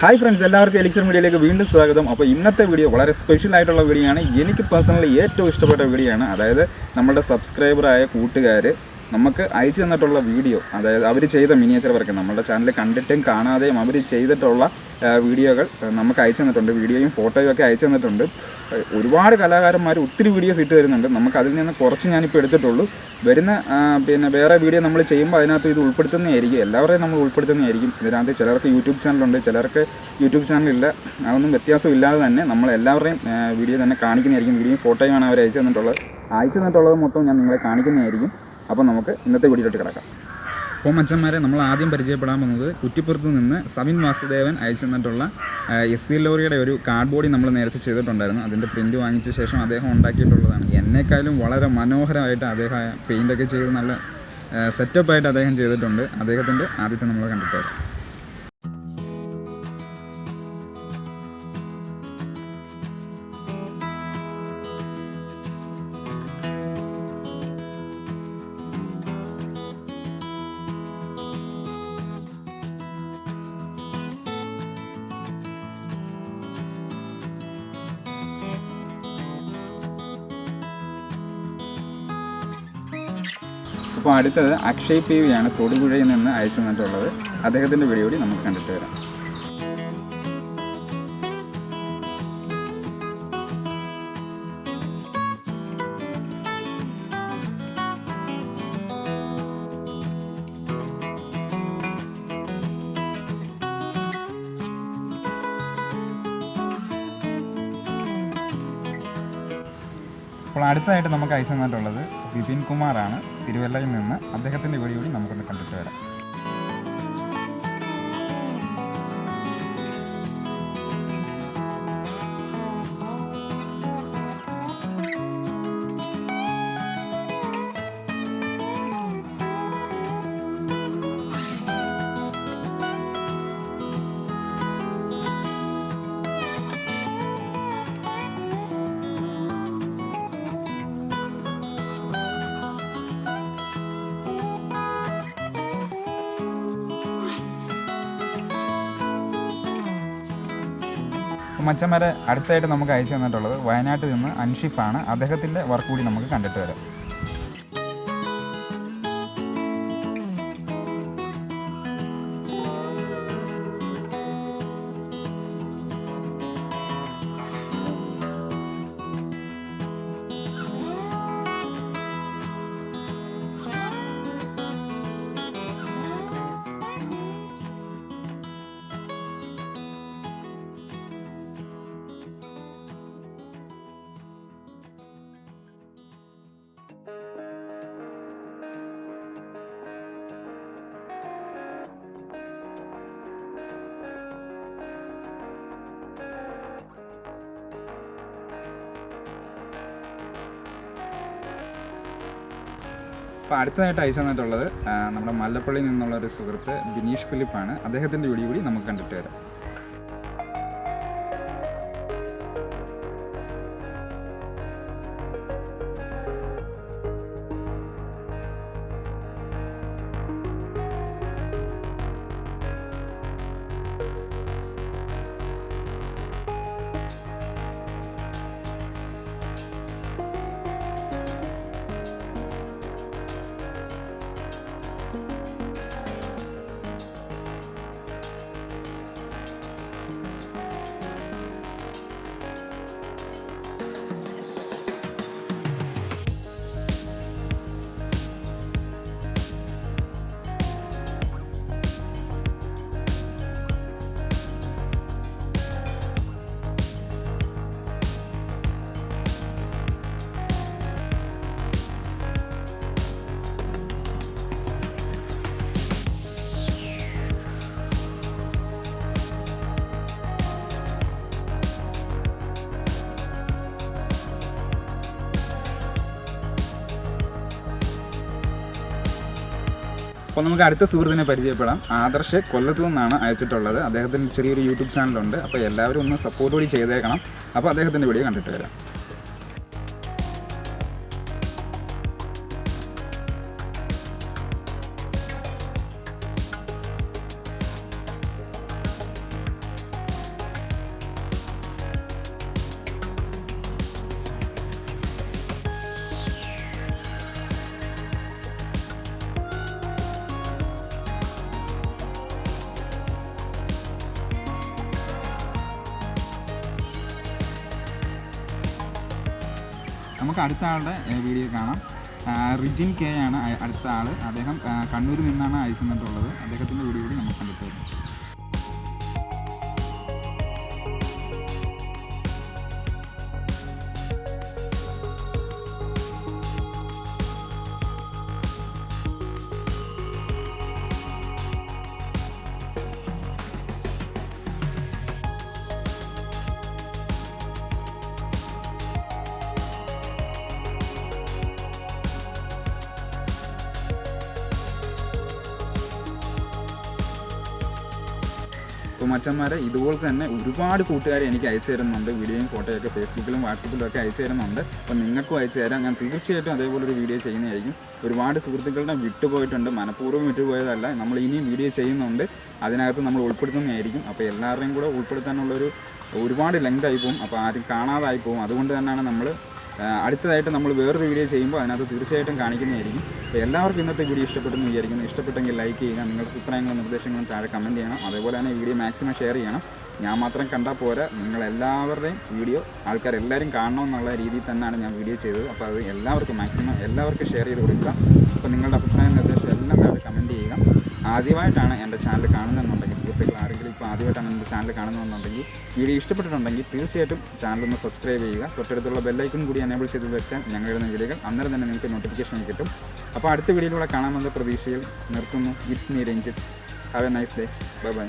Hi friends, എല്ലാവർക്കും elixir മീഡിയയിലേക്ക് വീണ്ടും സ്വാഗതം. അപ്പോൾ ഇന്നത്തെ വീഡിയോ വളരെ സ്പെഷ്യൽ ആയിട്ടുള്ള വീഡിയോ ആണ്. എനിക്ക് പേഴ്സണലി ഏറ്റവും ഇഷ്ടപ്പെട്ട വീഡിയോ ആണ്. അതായത് നമ്മുടെ സബ്സ്ക്രൈബറായ കൂട്ടുകാർ നമുക്ക് അയച്ചു തന്നിട്ടുള്ള വീഡിയോ, അതായത് അവർ ചെയ്ത മിനിയേച്ചർ വർക്ക് നമ്മുടെ ചാനലിൽ കണ്ടിട്ടും കാണാതെയും അവർ ചെയ്തിട്ടുള്ള വീഡിയോകൾ നമുക്ക് അയച്ചു തന്നിട്ടുണ്ട്. വീഡിയോയും ഫോട്ടോയും ഒക്കെ അയച്ചു തന്നിട്ടുണ്ട്. ഒരുപാട് കലാകാരന്മാർ ഒത്തിരി വീഡിയോസ് ഇട്ട് തരുന്നുണ്ട്. നമുക്ക് അതിൽ നിന്ന് കുറച്ച് ഞാനിപ്പോൾ എടുത്തിട്ടുള്ളൂ. വരുന്ന വേറെ വീഡിയോ നമ്മൾ ചെയ്യുമ്പോൾ അതിനകത്ത് ഇത് ഉൾപ്പെടുത്തുന്നതായിരിക്കും. എല്ലാവരെയും നമ്മൾ ഉൾപ്പെടുത്തുന്നതായിരിക്കും. ഇതിനകത്ത് ചിലർക്ക് യൂട്യൂബ് ചാനലുണ്ട്, ചിലർക്ക് യൂട്യൂബ് ചാനലില്ല. അതൊന്നും വ്യത്യാസമില്ലാതെ തന്നെ നമ്മളെല്ലാവരുടെയും വീഡിയോ തന്നെ കാണിക്കുന്നതായിരിക്കും. വീഡിയോയും ഫോട്ടോയുമാണ് അവർ അയച്ചു തന്നിട്ടുള്ളത് മൊത്തം ഞാൻ നിങ്ങളെ കാണിക്കുന്നതായിരിക്കും. അപ്പോൾ നമുക്ക് ഇന്നത്തെ വീഡിയോയിലോട്ട് കിടക്കാം. അപ്പോൾ മച്ചന്മാരെ, നമ്മൾ ആദ്യം പരിചയപ്പെടാൻ പോകുന്നത് കുറ്റിപ്പുറത്ത് നിന്ന് സവിൻ വാസുദേവൻ അയച്ചു തന്നിട്ടുള്ള SC ലോറിയുടെ ഒരു കാർഡ് ബോർഡ് നമ്മൾ നേരത്തെ ചെയ്തിട്ടുണ്ടായിരുന്നു. അതിൻ്റെ പ്രിൻറ്റ് വാങ്ങിച്ച ശേഷം അദ്ദേഹം ഉണ്ടാക്കിയിട്ടുള്ളതാണ്. എന്നെക്കാളും വളരെ മനോഹരമായിട്ട് അദ്ദേഹം പെയിൻ്റൊക്കെ ചെയ്ത് നല്ല സെറ്റപ്പായിട്ട് അദ്ദേഹം ചെയ്തിട്ടുണ്ട്. അദ്ദേഹത്തിൻ്റെ ആദ്യത്തെ നമ്മൾ കണ്ടിട്ട് അപ്പോൾ അടുത്തത് അക്ഷയ് PV ആണ്, തൊടുപുഴയിൽ നിന്ന് അയച്ചു തന്നിട്ടുള്ളത്. അദ്ദേഹത്തിൻ്റെ വീഡിയോ കൂടി നമുക്ക് കണ്ടിട്ട് വരാം. അപ്പോൾ അടുത്തതായിട്ട് നമുക്ക് അയച്ചു തന്നിട്ടുള്ളത് വിപിൻ കുമാറാണ്, തിരുവല്ലയിൽ നിന്ന്. അദ്ദേഹത്തിൻ്റെ വീഡിയോ കൂടി നമുക്കൊന്ന് കണ്ടിട്ട് വരാം. മച്ചന്മാരെ, അടുത്തായിട്ട് നമുക്ക് അയച്ചു തന്നിട്ടുള്ളത് വയനാട്ടിൽ നിന്ന് അൻഷിഫാണ്. അദ്ദേഹത്തിൻ്റെ വർക്ക് കൂടി നമുക്ക് കണ്ടിട്ട് വരാം. അപ്പോൾ അടുത്തതായിട്ട് അയച്ചു തന്നിട്ടുള്ളത് നമ്മുടെ മല്ലപ്പള്ളിയിൽ നിന്നുള്ള ഒരു സുഹൃത്ത് ബിനീഷ് ഫിലിപ്പാണ്. അദ്ദേഹത്തിൻ്റെ വീഡിയോ കൂടി നമുക്ക് കണ്ടിട്ട് വരാം. അപ്പോൾ നമുക്ക് അടുത്ത സുഹൃത്തിനെ പരിചയപ്പെടാം. ആദർശ് കൊല്ലത്തു നിന്നാണ് അയച്ചിട്ടുള്ളത്. അദ്ദേഹത്തിന് ചെറിയൊരു യൂട്യൂബ് ചാനലുണ്ട്. അപ്പോൾ എല്ലാവരും ഒന്ന് സപ്പോർട്ട് കൂടി ചെയ്തേക്കണം. അപ്പോൾ അദ്ദേഹത്തിൻ്റെ വീഡിയോ കണ്ടിട്ട് വരാം. നമുക്ക് അടുത്ത ആളുടെ വീഡിയോ കാണാം. റിജിൻ കെ ആണ് അടുത്ത ആൾ. അദ്ദേഹം കണ്ണൂരിൽ നിന്നാണ് അയച്ചു തന്നിട്ടുള്ളത്. അദ്ദേഹത്തിൻ്റെ വീഡിയോ കൂടി നമുക്ക് കണ്ടിട്ട് വരും. അപ്പോൾ മച്ചന്മാരെ, ഇതുപോലെ തന്നെ ഒരുപാട് കൂട്ടുകാർ എനിക്ക് അയച്ചു തരുന്നുണ്ട്. വീഡിയോയും ഫോട്ടോയൊക്കെ ഫേസ്ബുക്കിലും വാട്സപ്പിലും ഒക്കെ അയച്ചു തരുന്നുണ്ട്. അപ്പോൾ നിങ്ങൾക്കും അയച്ചു തരാം. ഞാൻ തീർച്ചയായിട്ടും അതേപോലെ ഒരു വീഡിയോ ചെയ്യുന്നതായിരിക്കും. ഒരുപാട് സുഹൃത്തുക്കളുടെ വിട്ടുപോയിട്ടുണ്ട്, മനഃപൂർവ്വം വിട്ടുപോയതല്ല. നമ്മൾ ഇനിയും വീഡിയോ ചെയ്യുന്നുണ്ട്, അതിനകത്ത് നമ്മൾ ഉൾപ്പെടുത്തുന്നതായിരിക്കും. അപ്പോൾ എല്ലാവരുടെയും കൂടെ ഉൾപ്പെടുത്താനുള്ളൊരു ഒരുപാട് ലെങ്ത് ആയി പോകും. അപ്പോൾ ആരും കാണാതായി പോകും. അതുകൊണ്ട് തന്നെയാണ് നമ്മൾ അടുത്തതായിട്ട് നമ്മൾ വേറൊരു വീഡിയോ ചെയ്യുമ്പോൾ അതിനകത്ത് തീർച്ചയായിട്ടും കാണിക്കുന്നതായിരിക്കും. അപ്പോൾ എല്ലാവർക്കും ഇന്നത്തെ വീഡിയോ ഇഷ്ടപ്പെട്ടെന്ന് വിചാരിക്കുന്നു. ഇഷ്ടപ്പെട്ടെങ്കിൽ ലൈക്ക് ചെയ്യുക, നിങ്ങളുടെ അഭിപ്രായങ്ങളും നിർദ്ദേശങ്ങളും താഴെ കമൻറ്റ് ചെയ്യണം. അതേപോലെ തന്നെ വീഡിയോ മാക്സിമം ഷെയർ ചെയ്യണം. ഞാൻ മാത്രം കണ്ടാൽ പോരാ, നിങ്ങളെല്ലാവരുടെയും വീഡിയോ ആൾക്കാരെല്ലാവരും കാണണമെന്നുള്ള രീതിയിൽ തന്നെയാണ് ഞാൻ വീഡിയോ ചെയ്തത്. അപ്പോൾ അത് എല്ലാവർക്കും മാക്സിമം എല്ലാവർക്കും ഷെയർ ചെയ്ത് കൊടുക്കുക. അപ്പോൾ നിങ്ങളുടെ അഭിപ്രായം നിർദ്ദേശം എല്ലാം താഴെ കമൻറ്റ് ചെയ്യുക. ആദ്യമായിട്ടാണ് എൻ്റെ ചാനൽ കാണുന്നതെന്നുണ്ടെങ്കിൽ, സുഹൃത്തുക്കൾ ആരെങ്കിലും ഇപ്പോൾ ആദ്യമായിട്ടാണ് എൻ്റെ ചാനൽ കാണുന്നതെന്നുണ്ടെങ്കിൽ, വീഡിയോ ഇഷ്ടപ്പെട്ടിട്ടുണ്ടെങ്കിൽ തീർച്ചയായിട്ടും ചാനലൊന്ന് സബ്സ്ക്രൈബ് ചെയ്യുക. തൊട്ടടുത്തുള്ള ബെല്ലൈക്കൺ കൂടി എനേബിൾ ചെയ്ത് വെച്ചാൽ ഞങ്ങൾ ഇടുന്ന വീഡിയോകൾ അന്നേരം തന്നെ നിങ്ങൾക്ക് നോട്ടിഫിക്കേഷൻ കിട്ടും. അപ്പോൾ അടുത്ത വീഡിയോയിലൂടെ കാണാമെന്ന പ്രതീക്ഷയിൽ നിർത്തുന്നു. It's me Ranjith. Have A nice day. Bye bye.